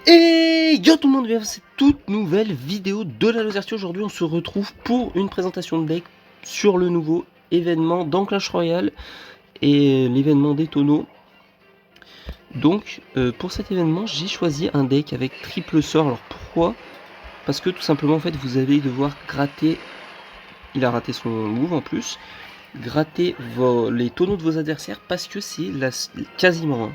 Et yo tout le monde, bienvenue dans cette toute nouvelle vidéo de la Lozertie. Aujourd'hui on se retrouve pour une présentation de deck sur le nouveau événement dans Clash Royale et l'événement des tonneaux. Donc pour cet événement j'ai choisi un deck avec triple sort. Alors pourquoi? Parce que tout simplement en fait vous allez devoir gratter, il a raté son move en plus, gratter les tonneaux de vos adversaires parce que c'est quasiment un.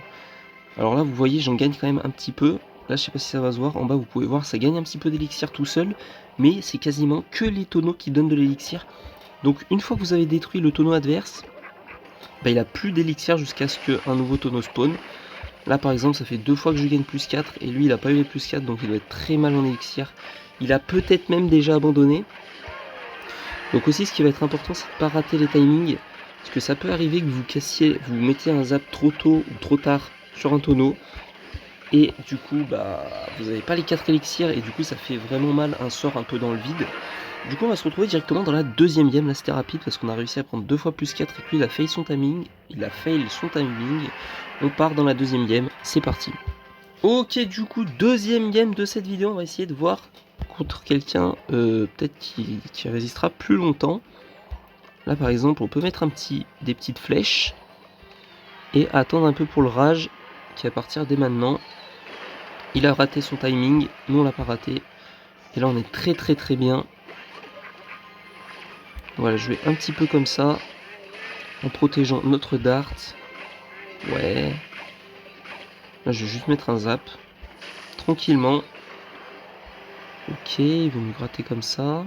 Alors là vous voyez j'en gagne quand même un petit peu. Là je sais pas si ça va se voir, en bas vous pouvez voir ça gagne un petit peu d'élixir tout seul, mais c'est quasiment que les tonneaux qui donnent de l'élixir. Donc une fois que vous avez détruit le tonneau adverse, il a plus d'élixir jusqu'à ce qu'un nouveau tonneau spawn. Là par exemple ça fait 2 fois que je gagne plus 4 et lui il a pas eu les plus 4 donc il doit être très mal en élixir. Il a peut-être même déjà abandonné. Donc aussi ce qui va être important c'est de pas rater les timings, parce que ça peut arriver que vous mettiez un zap trop tôt ou trop tard sur un tonneau. Et du coup, vous n'avez pas les 4 élixirs et du coup ça fait vraiment mal un sort un peu dans le vide. Du coup on va se retrouver directement dans la deuxième game. Là c'était rapide parce qu'on a réussi à prendre 2 fois plus 4 et puis il a fail son timing. On part dans la deuxième game, c'est parti. Ok, du coup deuxième game de cette vidéo, on va essayer de voir contre quelqu'un peut-être qui résistera plus longtemps. Là par exemple on peut mettre des petites flèches et attendre un peu pour le rage qui va partir dès maintenant. Il a raté son timing, nous on l'a pas raté. Et là on est très bien. Voilà, jouer un petit peu comme ça, en protégeant notre dart. Ouais. Là je vais juste mettre un zap. Tranquillement. Ok, il veut me gratter comme ça.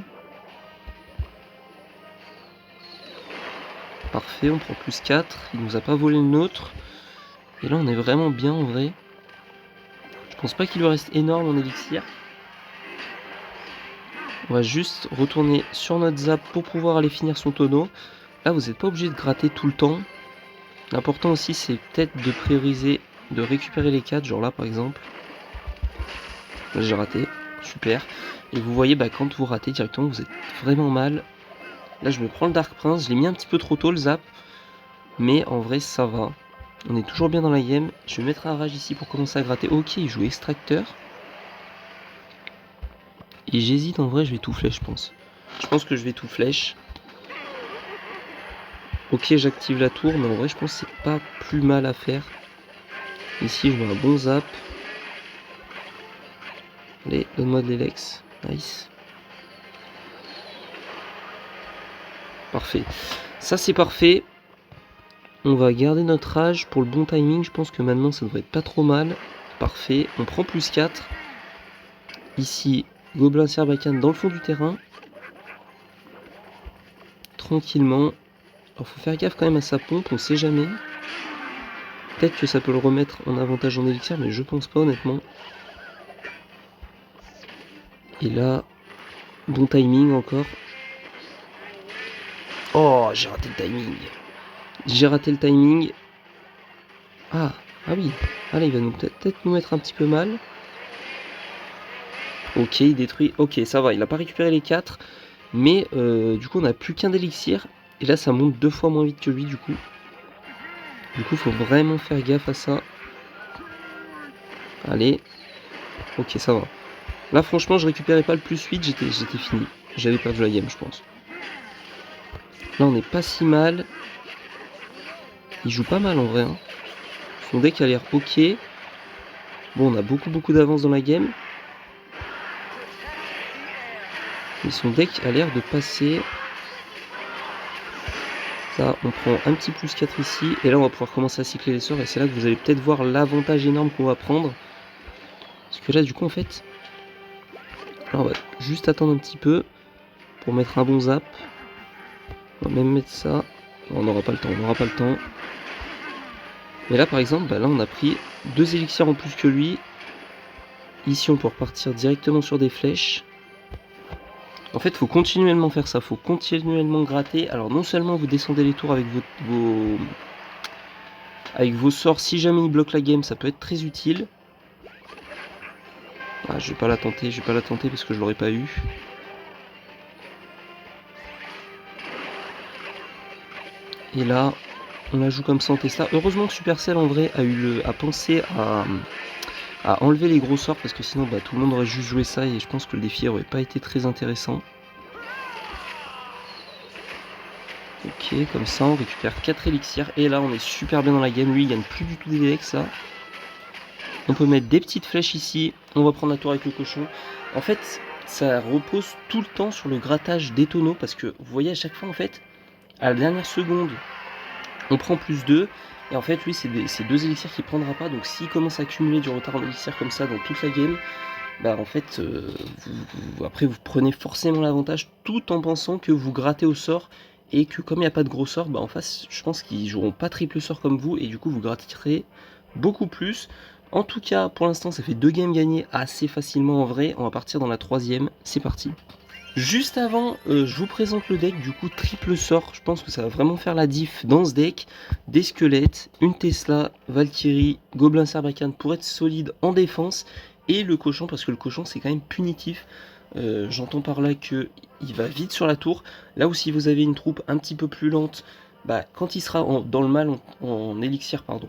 Parfait, on prend plus 4. Il nous a pas volé le nôtre. Et là on est vraiment bien en vrai. Je pense pas qu'il lui reste énorme en élixir. On va juste retourner sur notre zap pour pouvoir aller finir son tonneau. Là vous n'êtes pas obligé de gratter tout le temps. L'important aussi c'est peut-être de prioriser, de récupérer les 4, genre là par exemple. Là j'ai raté, super. Et vous voyez quand vous ratez directement vous êtes vraiment mal. Là je me prends le Dark Prince, je l'ai mis un petit peu trop tôt le zap. Mais en vrai ça va. On est toujours bien dans la game. Je vais mettre un rage ici pour commencer à gratter. Ok, il joue extracteur. Et j'hésite en vrai, je vais tout flèche je pense. Je pense que je vais tout flèche. Ok, j'active la tour, mais en vrai je pense que c'est pas plus mal à faire. Ici je mets un bon zap. Allez, donne-moi de l'élex. Nice. Parfait. Ça c'est parfait. On va garder notre rage pour le bon timing. Je pense que maintenant ça devrait être pas trop mal. Parfait. On prend plus 4. Ici, Gobelin Sarbacane dans le fond du terrain. Tranquillement. Alors faut faire gaffe quand même à sa pompe, on sait jamais. Peut-être que ça peut le remettre en avantage en élixir, mais je pense pas honnêtement. Et là, bon timing encore. Oh, j'ai raté le timing. J'ai raté le timing. Ah oui. Allez, il va peut-être nous mettre un petit peu mal. Ok, il détruit. Ok, ça va, il a pas récupéré les 4. Mais du coup, on n'a plus qu'un d'élixir. Et là, ça monte 2 fois moins vite que lui, du coup. Du coup, faut vraiment faire gaffe à ça. Allez. Ok, ça va. Là, franchement, je récupérais pas le plus 8, j'étais fini. J'avais perdu la game, je pense. Là, on n'est pas si mal. Il joue pas mal en vrai. Hein. Son deck a l'air ok. Bon, on a beaucoup d'avance dans la game. Mais son deck a l'air de passer. Ça, on prend un petit plus 4 ici. Et là, on va pouvoir commencer à cycler les sorts. Et c'est là que vous allez peut-être voir l'avantage énorme qu'on va prendre. Parce que là, du coup, en fait... Là, on va juste attendre un petit peu. Pour mettre un bon zap. On va même mettre ça. On n'aura pas le temps, Mais là, par exemple, là, on a pris 2 élixirs en plus que lui. Ici, on peut repartir directement sur des flèches. En fait, il faut continuellement faire ça. Il faut continuellement gratter. Alors, non seulement vous descendez les tours avec vos sorts. Si jamais il bloque la game, ça peut être très utile. Ah, je vais pas la tenter parce que je l'aurais pas eu. Et là, on la joue comme ça en testa. Heureusement que Supercell en vrai a pensé à enlever les gros sorts parce que sinon bah, tout le monde aurait juste joué ça et je pense que le défi aurait pas été très intéressant. Ok, comme ça on récupère 4 élixirs et là on est super bien dans la game. Lui il gagne plus du tout des DX là. On peut mettre des petites flèches ici. On va prendre la tour avec le cochon. En fait ça repose tout le temps sur le grattage des tonneaux parce que vous voyez à chaque fois en fait à la dernière seconde on prend plus 2. Et en fait lui c'est 2 élixirs qu'il prendra pas. Donc s'il commence à accumuler du retard en élixir comme ça dans toute la game, bah en fait après vous prenez forcément l'avantage tout en pensant que vous grattez au sort. Et que comme il n'y a pas de gros sort, bah en face je pense qu'ils joueront pas triple sort comme vous. Et du coup vous gratterez beaucoup plus. En tout cas pour l'instant ça fait 2 games gagnés assez facilement en vrai. On va partir dans la 3ème, c'est parti. Juste avant, je vous présente le deck, du coup triple sort, je pense que ça va vraiment faire la diff dans ce deck. Des squelettes, une Tesla, Valkyrie, Gobelin Sarbacane pour être solide en défense, et le cochon, parce que le cochon c'est quand même punitif. J'entends par là qu'il va vite sur la tour, là où si vous avez une troupe un petit peu plus lente, bah, quand il sera dans le mal en élixir, pardon,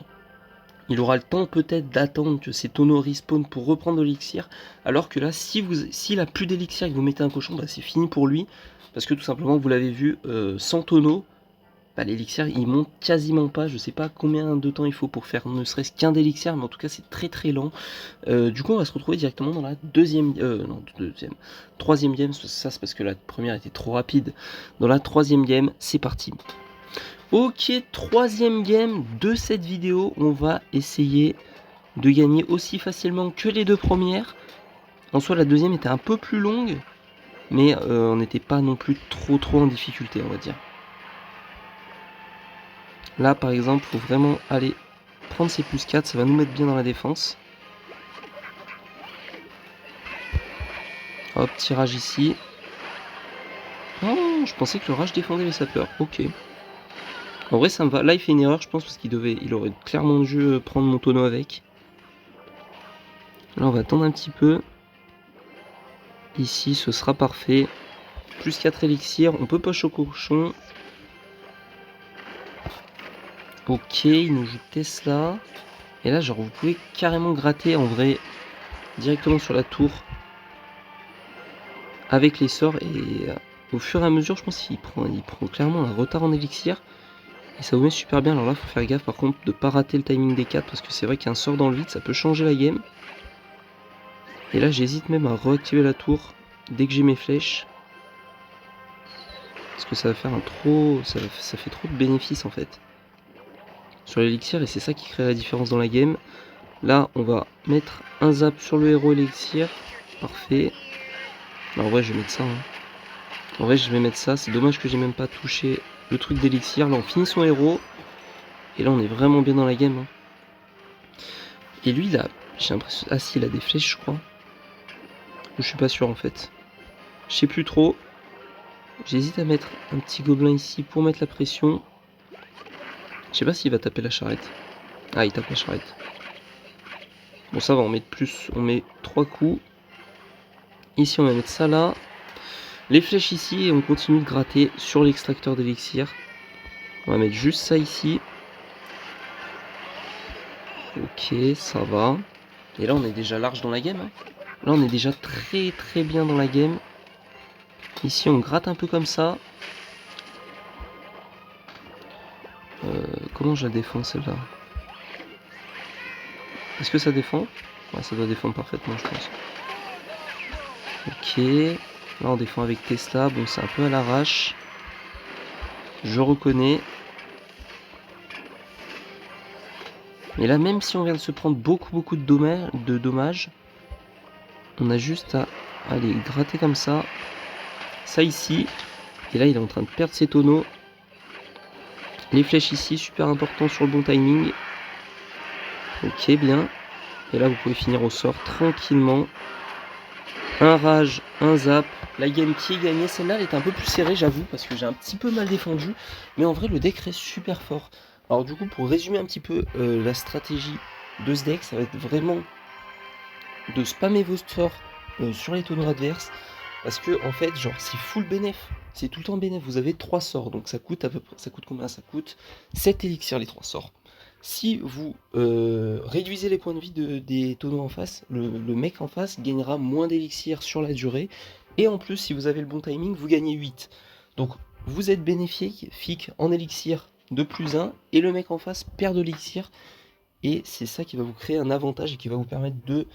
il aura le temps peut-être d'attendre que ces tonneaux respawn pour reprendre de l'élixir. Alors que là, s'il a plus d'élixir et que vous mettez un cochon, bah, c'est fini pour lui. Parce que tout simplement, vous l'avez vu, sans tonneaux, bah, l'élixir il monte quasiment pas. Je sais pas combien de temps il faut pour faire ne serait-ce qu'un d'élixir, mais en tout cas c'est très très lent. Du coup on va se retrouver directement dans la troisième game. Ça c'est parce que la première était trop rapide. Dans la 3ème game, c'est parti. Ok, 3ème game de cette vidéo, on va essayer de gagner aussi facilement que les 2 premières. En soi la 2ème était un peu plus longue, mais on n'était pas non plus trop en difficulté on va dire. Là par exemple, il faut vraiment aller prendre ces plus 4, ça va nous mettre bien dans la défense. Hop, tirage ici. Oh, je pensais que le rage défendait les sapeurs, ok. En vrai ça me va, là il fait une erreur je pense parce qu'il aurait clairement dû prendre mon tonneau avec. Là on va attendre un petit peu. Ici ce sera parfait. Plus 4 élixirs, on peut poche au cochon. Ok, il nous joue Tesla. Et là genre vous pouvez carrément gratter en vrai directement sur la tour. Avec les sorts et au fur et à mesure je pense qu'il prend clairement un retard en élixir. Et ça vous met super bien. Alors là, faut faire gaffe par contre de pas rater le timing des 4 parce que c'est vrai qu'un sort dans le vide, ça peut changer la game. Et là, j'hésite même à reactiver la tour dès que j'ai mes flèches. Parce que ça va faire ça fait trop de bénéfices en fait. Sur l'élixir et c'est ça qui crée la différence dans la game. Là, on va mettre un zap sur le héros élixir. Parfait. Alors, en vrai, je vais mettre ça. En vrai, je vais mettre ça. C'est dommage que j'ai même pas touché le truc d'élixir. Là, on finit son héros. Et là, on est vraiment bien dans la game. Et lui, là, j'ai l'impression... Ah si, il a des flèches, je crois. Je suis pas sûr, en fait. Je sais plus trop. J'hésite à mettre un petit gobelin ici pour mettre la pression. Je sais pas s'il va taper la charrette. Ah, il tape la charrette. Bon, ça va, on met plus. On met 3 coups. Ici, on va mettre ça là. Les flèches ici et on continue de gratter sur l'extracteur d'élixir. On va mettre juste ça ici. Ok, ça va. Et là, on est déjà large dans la game. Là, on est déjà très bien dans la game. Ici, on gratte un peu comme ça. Comment je la défends, celle-là? Est-ce que ça défend? Ouais, ça doit défendre parfaitement, je pense. Ok. Là, on défend avec Tesla. Bon, c'est un peu à l'arrache. Je reconnais. Mais là, même si on vient de se prendre beaucoup de dommages, on a juste à aller gratter comme ça. Ça ici. Et là, il est en train de perdre ses tonneaux. Les flèches ici, super important sur le bon timing. Ok, bien. Et là, vous pouvez finir au sort tranquillement. Un rage, un zap. La game qui est gagnée. Celle-là, elle était un peu plus serrée, j'avoue, parce que j'ai un petit peu mal défendu. Mais en vrai, le deck reste super fort. Alors du coup, pour résumer un petit peu la stratégie de ce deck, ça va être vraiment de spammer vos sorts sur les tonneaux adverses. Parce que en fait, genre, c'est full bénéf. C'est tout le temps bénéf. Vous avez 3 sorts. Donc ça coûte à peu près. Ça coûte combien? Ça coûte 7 élixirs les 3 sorts. Si vous réduisez les points de vie des tonneaux en face, le mec en face gagnera moins d'élixir sur la durée. Et en plus, si vous avez le bon timing, vous gagnez 8. Donc vous êtes bénéfique en élixir de +1 et le mec en face perd de l'élixir. Et c'est ça qui va vous créer un avantage et qui va vous permettre de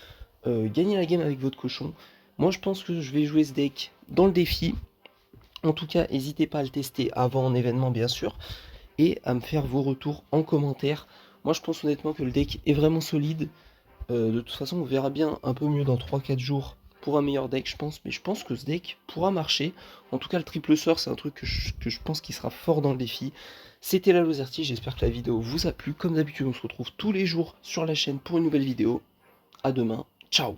gagner la game avec votre cochon. Moi je pense que je vais jouer ce deck dans le défi. En tout cas, n'hésitez pas à le tester avant un événement bien sûr. Et à me faire vos retours en commentaire. Moi je pense honnêtement que le deck est vraiment solide. De toute façon on verra bien un peu mieux dans 3-4 jours pour un meilleur deck je pense. Mais je pense que ce deck pourra marcher. En tout cas le triple sort c'est un truc que je pense qui sera fort dans le défi. C'était la Lozerty, j'espère que la vidéo vous a plu. Comme d'habitude on se retrouve tous les jours sur la chaîne pour une nouvelle vidéo. A demain, ciao.